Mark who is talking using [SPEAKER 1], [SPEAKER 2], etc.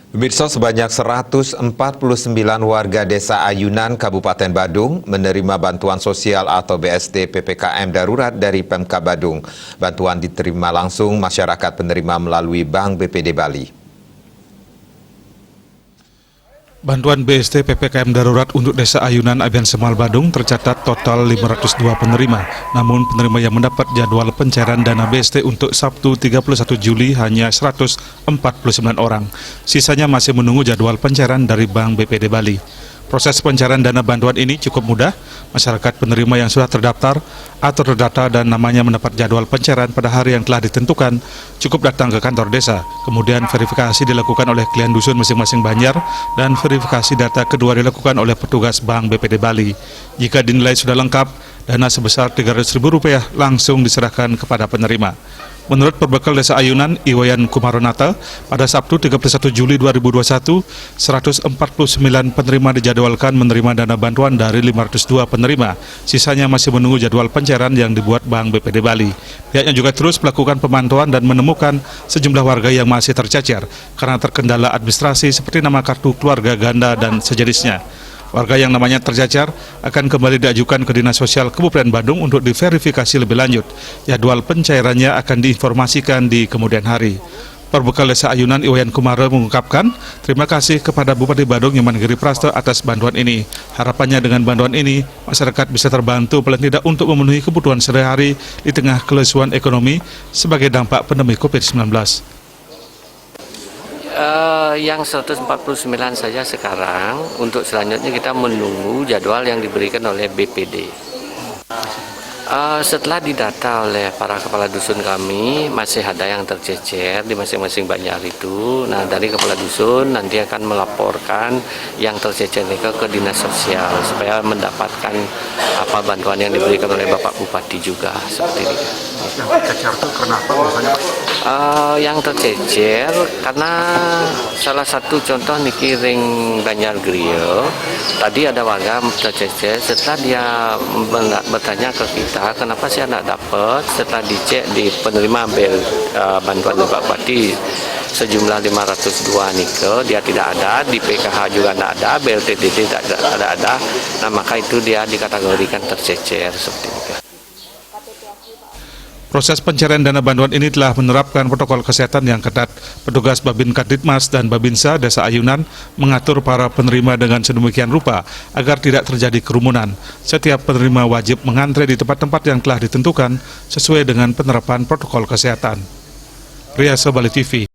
[SPEAKER 1] Pemirsa, sebanyak 149 warga Desa Ayunan, Kabupaten Badung menerima bantuan sosial atau BST PPKM darurat dari Pemkab Badung. Bantuan diterima langsung masyarakat penerima melalui Bank BPD Bali.
[SPEAKER 2] Bantuan BST PPKM darurat untuk Desa Ayunan, Abian Semal, Badung tercatat total 502 penerima. Namun penerima yang mendapat jadwal pencairan dana BST untuk Sabtu 31 Juli hanya 149 orang. Sisanya masih menunggu jadwal pencairan dari Bank BPD Bali. Proses pencairan dana bantuan ini cukup mudah. Masyarakat penerima yang sudah terdaftar atau terdata dan namanya mendapat jadwal pencairan pada hari yang telah ditentukan, cukup datang ke kantor desa. Kemudian verifikasi dilakukan oleh klien dusun masing-masing Banjar dan verifikasi data kedua dilakukan oleh petugas Bank BPD Bali. Jika dinilai sudah lengkap, dana sebesar Rp300.000 langsung diserahkan kepada penerima. Menurut Perbekal Desa Ayunan, Iwayan Kumaronata, pada Sabtu 31 Juli 2021, 149 penerima dijadwalkan menerima dana bantuan dari 502 penerima. Sisanya masih menunggu jadwal pencairan yang dibuat Bank BPD Bali. Pihaknya juga terus melakukan pemantauan dan menemukan sejumlah warga yang masih tercecer karena terkendala administrasi seperti nama kartu keluarga ganda dan sejenisnya. Warga yang namanya tercacar akan kembali diajukan ke Dinas Sosial Kabupaten Badung untuk diverifikasi lebih lanjut. Jadwal pencairannya akan diinformasikan di kemudian hari. Perbekal Desa Ayunan, Iwayan Kumara mengungkapkan terima kasih kepada Bupati Badung Nyoman Giri Prasto atas bantuan ini. Harapannya dengan bantuan ini, masyarakat bisa terbantu paling tidak untuk memenuhi kebutuhan sehari-hari di tengah kelesuan ekonomi sebagai dampak pandemi COVID-19.
[SPEAKER 3] Yang 149 saja sekarang, untuk selanjutnya kita menunggu jadwal yang diberikan oleh BPD. Setelah didata oleh para kepala dusun kami, masih ada yang tercecer di masing-masing banjar itu. Nah, dari kepala dusun nanti akan melaporkan yang tercecer ke Dinas Sosial supaya mendapatkan bantuan yang diberikan oleh Bapak Bupati juga seperti itu.
[SPEAKER 2] Yang tercecer itu karena apa misalnya?
[SPEAKER 3] Yang tercecer karena salah satu contoh niki ring Banjar Griyo, tadi ada warga tercecer setelah dia bertanya ke kita kenapa sih anak dapat, setelah dicek di penerima bantuan Bapak Bupati sejumlah 502 nike dia tidak ada, di PKH juga tidak ada, BLTDD tidak ada, nah maka itu dia dikategorikan tercecer seperti itu.
[SPEAKER 2] Proses pencairan dana bantuan ini telah menerapkan protokol kesehatan yang ketat. Petugas Babin Kaditmas dan Babinsa Desa Ayunan mengatur para penerima dengan sedemikian rupa agar tidak terjadi kerumunan. Setiap penerima wajib mengantre di tempat-tempat yang telah ditentukan sesuai dengan penerapan protokol kesehatan. Riasa Bali TV.